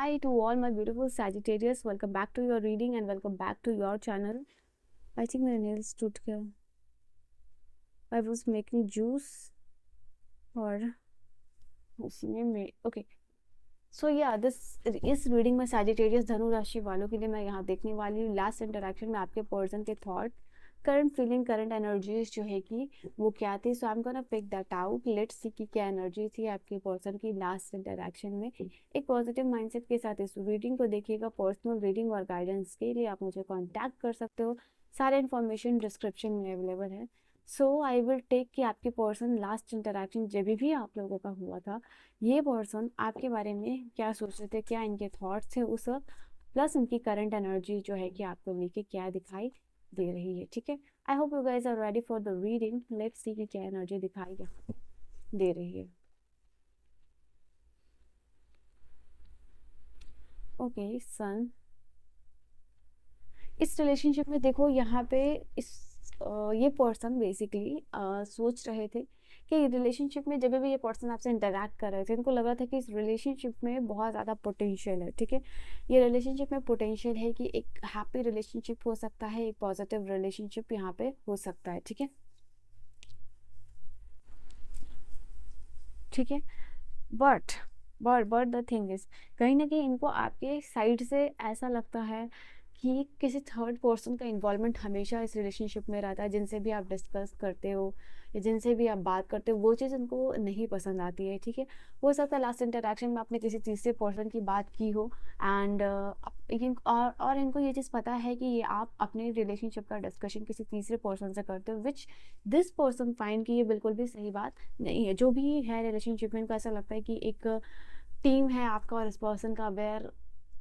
Hi to all my beautiful Sagittarius. Welcome back to your reading and welcome back to your channel. I think my nails toot gaya. I was making juice और उसी में okay. So yeah, इस reading में Sagittarius धनु राशि वालों के लिए मैं यहाँ देखने वाली हूँ लास्ट इंटरेक्शन में आपके पर्सन के thought, current feeling, current energies जो है कि वो क्या थी. So I am gonna pick that out. Let's see कि क्या एनर्जी थी आपके पर्सन की लास्ट इंटरेक्शन में. एक पॉजिटिव माइंडसेट के साथ इस रीडिंग को देखिएगा. पर्सनल रीडिंग और गाइडेंस के लिए आप मुझे कांटेक्ट कर सकते हो. सारे इन्फॉर्मेशन डिस्क्रिप्शन में अवेलेबल है. सो आई विल टेक कि आपके पर्सन लास्ट इंटरेक्शन जब भी आप लोगों का हुआ था, ये पर्सन आपके बारे में क्या सोच रहे थे, क्या इनके थॉट्स थे उस वक्त, प्लस इनकी करंट एनर्जी जो है कि आपको लेके क्या दिखाई दे रही है. ठीक है, I hope you guys are ready for the reading. Let's see कि क्या एनर्जी दिखाई दे रही है. ओके सन, इस रिलेशनशिप में देखो यहाँ पे ये पर्सन बेसिकली सोच रहे थे कि रिलेशनशिप में जब भी ये पर्सन आपसे इंटरैक्ट कर रहे थे, इनको लग रहा था कि इस रिलेशनशिप में बहुत ज़्यादा पोटेंशियल है. ठीक है, ये रिलेशनशिप में पोटेंशियल है कि एक हैप्पी रिलेशनशिप हो सकता है, एक पॉजिटिव रिलेशनशिप यहाँ पे हो सकता है. ठीक है, ठीक है, बट द थिंग इज, कहीं ना कहीं इनको आपके साइड से ऐसा लगता है कि किसी थर्ड पर्सन का इन्वॉल्वमेंट हमेशा इस रिलेशनशिप में रहता है. जिनसे भी आप डिस्कस करते हो या जिनसे भी आप बात करते हो, वो चीज़ इनको नहीं पसंद आती है. ठीक है, हो सकता है लास्ट इंटरेक्शन में आपने किसी तीसरे पर्सन की बात की हो एंड और इनको ये चीज़ पता है कि ये आप अपने रिलेशनशिप का डिस्कशन किसी तीसरे पर्सन से करते हो, विच दिस पर्सन फाइंड कि ये बिल्कुल भी सही बात नहीं है. जो भी है रिलेशनशिप में, इनको ऐसा लगता है कि एक टीम है आपका और इस पर्सन का, वेयर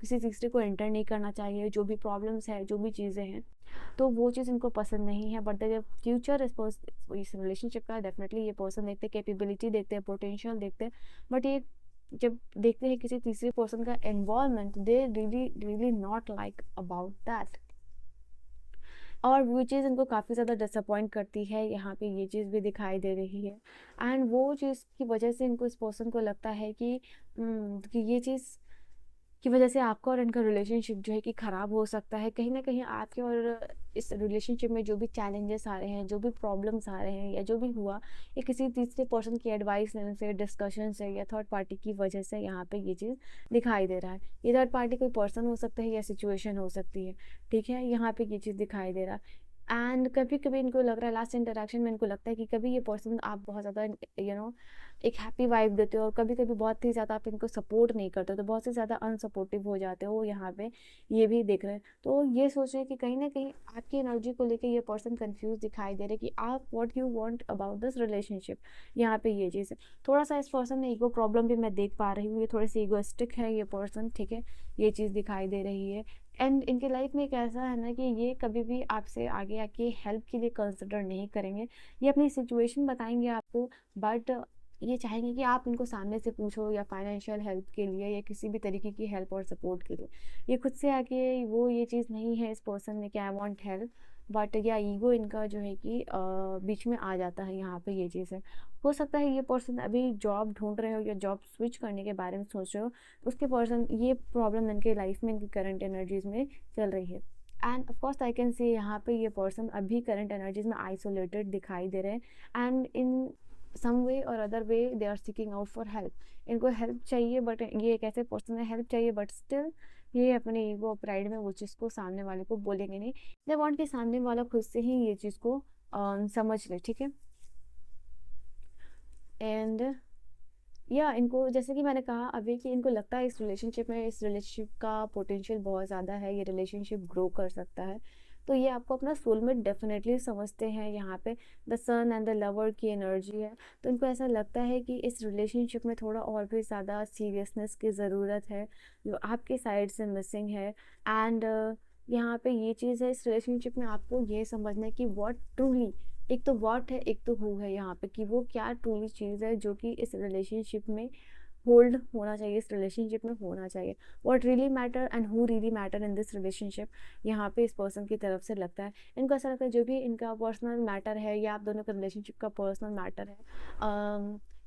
किसी तीसरे को एंटर नहीं करना चाहिए. जो भी प्रॉब्लम्स है, जो भी चीज़ें हैं, तो वो चीज़ इनको पसंद नहीं है. बट जब फ्यूचर इस रिलेशनशिप का डेफिनेटली ये पर्सन देखते हैं, कैपेबिलिटी देखते हैं, पोटेंशियल देखते हैं. बट ये जब देखते हैं किसी तीसरे पर्सन का involvement, they really not like about that. और वो चीज़ इनको काफ़ी ज़्यादा डिसअपॉइंट करती है. यहाँ पे ये चीज़ भी दिखाई दे रही है एंड वो चीज़ की वजह से इनको इस पर्सन को लगता है कि ये चीज़ की वजह से आपका और इनका रिलेशनशिप जो है कि ख़राब हो सकता है. कहीं ना कहीं आपके और इस रिलेशनशिप में जो भी चैलेंजेस आ रहे हैं, जो भी प्रॉब्लम्स आ रहे हैं, या जो भी हुआ, ये किसी तीसरे पर्सन की एडवाइस लेने से, डिस्कशन से, या थर्ड पार्टी की वजह से यहाँ पे ये चीज़ दिखाई दे रहा है. ये थर्ड पार्टी कोई पर्सन हो सकता है या सिचुएशन हो सकती है. ठीक है, यहाँ पे ये चीज़ दिखाई दे रहा है. एंड कभी कभी इनको लग रहा है लास्ट इंटरेक्शन में, इनको लगता है कि कभी ये पर्सन आप बहुत ज़्यादा एक हैप्पी वाइब देते हो और कभी कभी बहुत ही ज़्यादा आप इनको सपोर्ट नहीं करते, तो बहुत ही ज़्यादा अनसपोर्टिव हो जाते हो. यहाँ पे ये भी देख रहे हैं, तो ये सोच रहे हैं कि कहीं ना कहीं आपकी एनर्जी को लेके ये पर्सन कंफ्यूज दिखाई दे रहे हैं कि आप what you want about this relationship. यहाँ पे ये चीज़ है. थोड़ा सा इस पर्सन में ईगो प्रॉब्लम भी मैं देख पा रही हूँ. ये थोड़े से ईगोइस्टिक है ये पर्सन. ठीक है, ये चीज़ दिखाई दे रही है. एंड इनके लाइफ में एक ऐसा है ना कि ये कभी भी आपसे आगे आके हेल्प के लिए कंसिडर नहीं करेंगे. ये अपनी सिचुएशन बताएंगे आपको, बट ये चाहेंगे कि आप इनको सामने से पूछो, या फाइनेंशियल हेल्प के लिए या किसी भी तरीके की हेल्प और सपोर्ट के लिए. ये खुद से आके वो ये चीज़ नहीं है इस पर्सन में कि आई वांट हेल्प, बट या ईगो इनका जो है कि बीच में आ जाता है. यहाँ पे ये चीज़ है. हो सकता है ये पर्सन अभी जॉब ढूंढ रहे हो या जॉब स्विच करने के बारे में सोच रहे हो, तो उसके पर्सन ये प्रॉब्लम इनके लाइफ में, इनकी करंट एनर्जीज में चल रही है. And of course I can see यहाँ पे ये पर्सन अभी करंट एनर्जीज में आइसोलेटेड दिखाई दे रहे हैं एंड इन सम वे और other way they are seeking out for help. इनको हेल्प चाहिए, बट ये एक ऐसे पर्सन है, हेल्प चाहिए बट स्टिल ये अपने ईगो प्राइड में वो चीज़ को सामने वाले को बोलेंगे नहीं. दे वांट कि सामने वाला खुद से ही ये चीज़ को समझ ले. ठीक है, एंड या इनको जैसे कि मैंने कहा अभी कि इनको लगता है इस रिलेशनशिप का पोटेंशियल बहुत ज़्यादा है, ये रिलेशनशिप ग्रो कर सकता है. तो ये आपको अपना सोलमेट डेफिनेटली समझते हैं. यहाँ पे the sun and the lover की एनर्जी है, तो इनको ऐसा लगता है कि इस रिलेशनशिप में थोड़ा और भी ज़्यादा सीरियसनेस की ज़रूरत है, जो आपके साइड से मिसिंग है. एंड यहाँ पे ये चीज़ है, इस रिलेशनशिप में आपको ये समझना है कि व्हाट ट्रूली, एक तो व्हाट है, एक तो हु है. यहाँ पे कि वो क्या ट्रूली चीज़ है जो कि इस रिलेशनशिप में होल्ड होना चाहिए, इस रिलेशनशिप में होना चाहिए. What really matter and who really matter in this relationship, यहाँ पे इस पर्सन की तरफ से लगता है. इनको ऐसा लगता है जो भी इनका पर्सनल मैटर है या आप दोनों का रिलेशनशिप का पर्सनल मैटर है,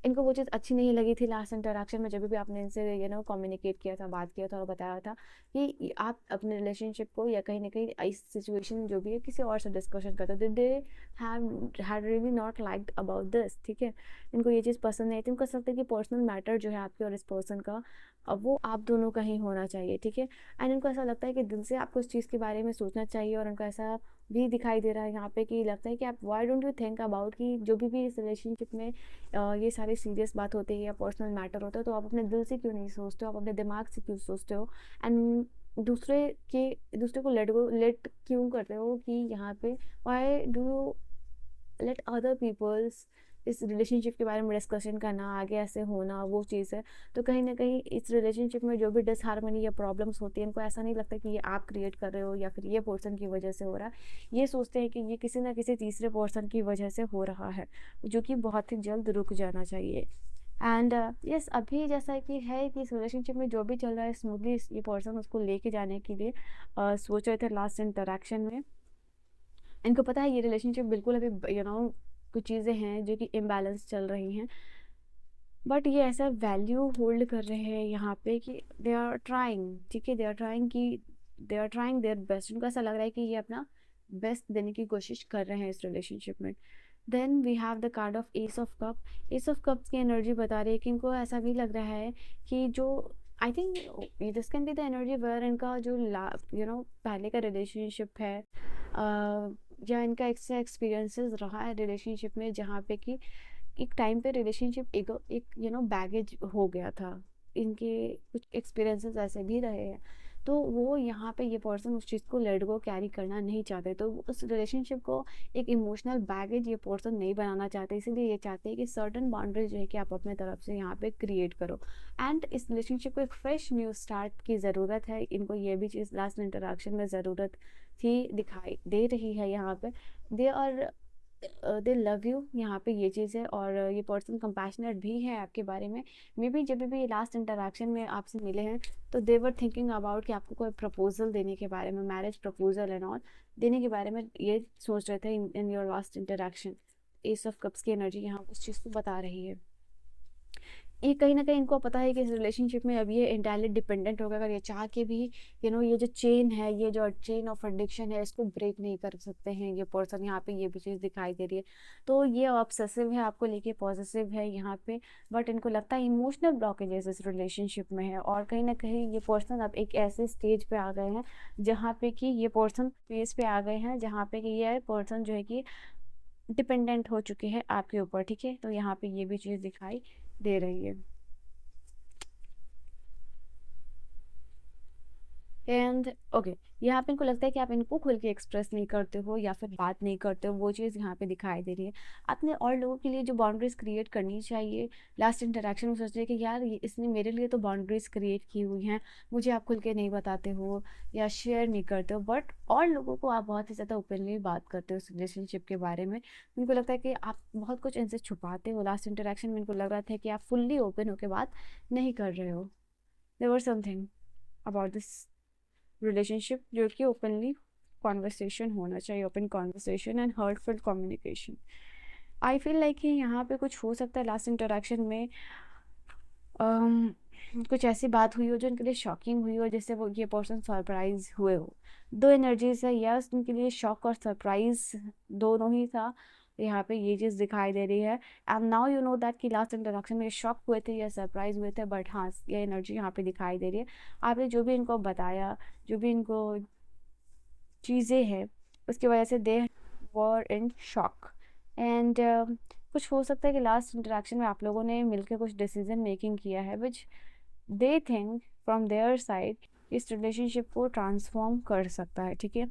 इनको वो चीज़ अच्छी नहीं लगी थी लास्ट इंटरेक्शन में, जब भी आपने इनसे कम्युनिकेट किया था, बात किया था और बताया था कि आप अपने रिलेशनशिप को या कहीं ना कहीं इस सिचुएशन जो भी है किसी और से डिस्कशन करते हो, they had really not liked about this, ठीक है। इनको ये चीज़ पसंद नहीं थी, इनको ऐसा लगता है कि पर्सनल मैटर जो है आपके और इस पर्सन का, अब वो आप दोनों का ही होना चाहिए, ठीक है। एंड इनको ऐसा लगता है कि दिल से आपको इस चीज़ के बारे में सोचना चाहिए, और उनको ऐसा भी दिखाई दे रहा है यहाँ पे कि लगता है कि आप why don't you think about कि जो भी इस रिलेशनशिप में ये सारी सीरियस बात होती है या पर्सनल मैटर होता है, तो आप अपने दिल से क्यों नहीं सोचते हो, आप अपने दिमाग से क्यों सोचते हो, एंड दूसरे को लेट क्यों करते हो कि यहाँ पे why do you let other peoples इस रिलेशनशिप के बारे में डिस्कशन करना, आगे ऐसे होना, वो चीज़ है। तो कहीं ना कहीं इस रिलेशनशिप में जो भी डिसहार्मनी या प्रॉब्लम्स होती है, इनको ऐसा नहीं लगता कि ये आप क्रिएट कर रहे हो या फिर ये पर्सन की वजह से हो रहा है, ये सोचते हैं कि ये किसी ना किसी तीसरे पर्सन की वजह से हो रहा है, जो कि बहुत ही जल्द रुक जाना चाहिए। एंड यस, अभी जैसा कि है कि इस रिलेशनशिप में जो भी चल रहा है स्मूथली, ये पर्सन उसको लेके जाने के लिए सोच रहे थे लास्ट इंटरेक्शन में। इनको पता है ये रिलेशनशिप बिल्कुल अभी कुछ चीज़ें हैं जो कि इम्बैलेंस चल रही हैं, बट ये ऐसा वैल्यू होल्ड कर रहे हैं यहाँ पे कि दे आर ट्राइंग, ठीक है, they are trying their best. उनको ऐसा लग रहा है कि ये अपना बेस्ट देने की कोशिश कर रहे हैं इस रिलेशनशिप में। Then we have the card of ace of cup. Ace of cups की एनर्जी बता रही है कि इनको ऐसा भी लग रहा है कि जो I think this can be the energy where इनका जो पहले का रिलेशनशिप है, या इनका एक्सपीरियंसेस रहा है रिलेशनशिप में, जहाँ पे कि एक टाइम पे रिलेशनशिप एक बैगेज हो गया था, इनके कुछ एक्सपीरियंसेस ऐसे भी रहे हैं, तो वो यहाँ पे ये पर्सन उस चीज़ को लेट गो कैरी करना नहीं चाहते, तो उस रिलेशनशिप को एक इमोशनल बैगेज ये पर्सन नहीं बनाना चाहते, इसीलिए ये चाहते हैं कि सर्टन बाउंड्रीज जो है कि आप अपने तरफ से यहाँ पे क्रिएट करो, एंड इस रिलेशनशिप को एक फ्रेश न्यू स्टार्ट की ज़रूरत है। इनको ये भी चीज़ लास्ट इंटरेक्शन में ज़रूरत थी, दिखाई दे रही है यहाँ पे। They are they love you, यहाँ पे ये चीज़ है, और ये पर्सन कंपैशनेट भी है आपके बारे में। मे बी जब भी लास्ट इंटरेक्शन में आपसे मिले हैं, तो दे वर थिंकिंग अबाउट कि आपको कोई प्रपोजल देने के बारे में, मैरिज प्रपोजल एंड ऑल देने के बारे में ये सोच रहे थे in your last interaction. S of cups की एनर्जी यहाँ उस चीज़ को बता रही है। ये कहीं ना कहीं इनको पता है कि इस रिलेशनशिप में अब ये इंटायरली डिपेंडेंट होगा, अगर ये चाह के भी ये जो चेन है, ये जो चेन ऑफ एडिक्शन है, इसको ब्रेक नहीं कर सकते हैं ये पर्सन। यहाँ पे ये भी चीज़ दिखाई दे रही है, तो ये ऑब्सेसिव है आपको लेके, पॉजिटिव है यहाँ पे, बट इनको लगता है इमोशनल ब्लॉकेजेस इस रिलेशनशिप में है, और कहीं ना कहीं ये पर्सन अब एक ऐसे स्टेज पे आ गए हैं जहाँ पे कि ये पर्सन फेज पे आ गए हैं जहाँ पे कि ये पर्सन जो है कि डिपेंडेंट हो चुके हैं आपके ऊपर, ठीक है। तो यहाँ पे ये भी चीज़ दिखाई दे रही है। एंड ओके, यहाँ पे इनको लगता है कि आप इनको खुल के एक्सप्रेस नहीं करते हो या फिर बात नहीं करते हो, वो चीज़ यहाँ पे दिखाई दे रही है। आपने और लोगों के लिए जो बाउंड्रीज क्रिएट करनी चाहिए, लास्ट इंटरेक्शन में सोच रहे कि यार इसने मेरे लिए तो बाउंड्रीज क्रिएट की हुई हैं, मुझे आप खुल के नहीं बताते हो या शेयर नहीं करते हो, बट और लोगों को आप बहुत ही ज़्यादा ओपनली बात करते हो उस रिलेशनशिप के बारे में। उनको लगता है कि आप बहुत कुछ इनसे छुपाते हो। लास्ट इंटरेक्शन में इनको लग रहा था कि आप फुल्ली ओपन होकर बात नहीं कर रहे हो। There was something about this relationship जो कि ओपनली कॉन्वर्सेशन होना चाहिए, open conversation and hurtful communication. I feel like कि यहाँ पे कुछ हो सकता है लास्ट इंटरेक्शन में कुछ ऐसी बात हुई हो जो उनके लिए शॉकिंग हुई हो, जैसे वो ये पर्सन सरप्राइज हुए हो। दो एनर्जीज है, यस उनके लिए शॉक और सरप्राइज दोनों ही था, यहाँ पे ये चीज़ दिखाई दे रही है। And now you know that कि लास्ट इंटरेक्शन में शॉक हुए थे या सरप्राइज हुए थे, बट हाँ ये एनर्जी यहाँ पे दिखाई दे रही है। आपने जो भी इनको बताया, जो भी इनको चीज़ें हैं, उसकी वजह से दे वर इन शॉक। एंड कुछ हो सकता है कि लास्ट इंटरेक्शन में आप लोगों ने मिलकर कुछ डिसीजन मेकिंग किया है which they think from their side इस रिलेशनशिप को ट्रांसफॉर्म कर सकता है, ठीक है।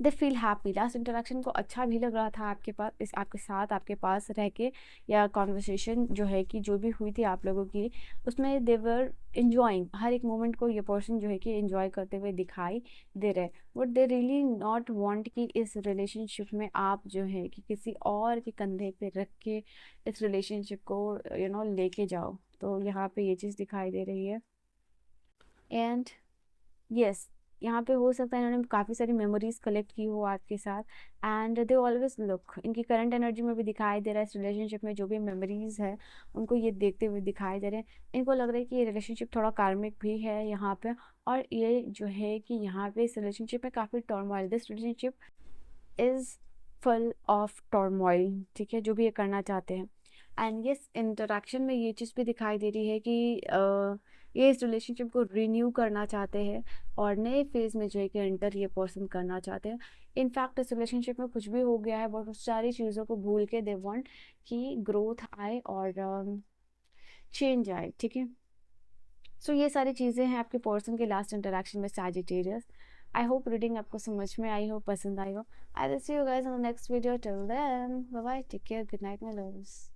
They feel happy, last interaction को अच्छा भी लग रहा था आपके पास, इस आपके साथ आपके पास रह के, या कॉन्वर्सेशन जो है कि जो भी हुई थी आप लोगों की, उसमें दे वर इन्जॉइंग, हर एक मोमेंट को ये पर्सन जो है कि इन्जॉय करते हुए दिखाई दे रहे। But they really not want कि इस रिलेशनशिप में आप जो है कि किसी और के कंधे पे रख के इस रिलेशनशिप को लेके जाओ, तो यहाँ पे ये चीज़ दिखाई दे रही है। एंड यस, यहाँ पे हो सकता है इन्होंने काफ़ी सारी मेमोरीज कलेक्ट की हो आपके साथ, एंड दे ऑलवेज लुक, इनकी करंट एनर्जी में भी दिखाई दे रहा है इस रिलेशनशिप में जो भी मेमोरीज है उनको ये देखते हुए दिखाई दे रहे हैं। इनको लग रहा है कि ये रिलेशनशिप थोड़ा कार्मिक भी है यहाँ पे, और ये जो है कि यहाँ पे इस रिलेशनशिप में काफ़ी turmoil, this relationship is full of turmoil, ठीक है, जो भी ये करना चाहते हैं। एंड ये इंटरेक्शन में ये चीज़ भी दिखाई दे रही है कि ये इस रिलेशनशिप को रिन्यू करना चाहते हैं और नए फेज़ में जो है कि एंटर ये पर्सन करना चाहते हैं। इनफैक्ट इस रिलेशनशिप में कुछ भी हो गया है बट उस सारी चीज़ों को भूल के दे वांट कि ग्रोथ आए और चेंज आए, ठीक है। सो ये सारी चीज़ें हैं आपके पर्सन के लास्ट इंटरेक्शन में सैजिटेरियस। आई होप रीडिंग आपको समझ में आई हो, पसंद आई हो। I will see you guys on the next video, till then bye bye, take care, good night my loves.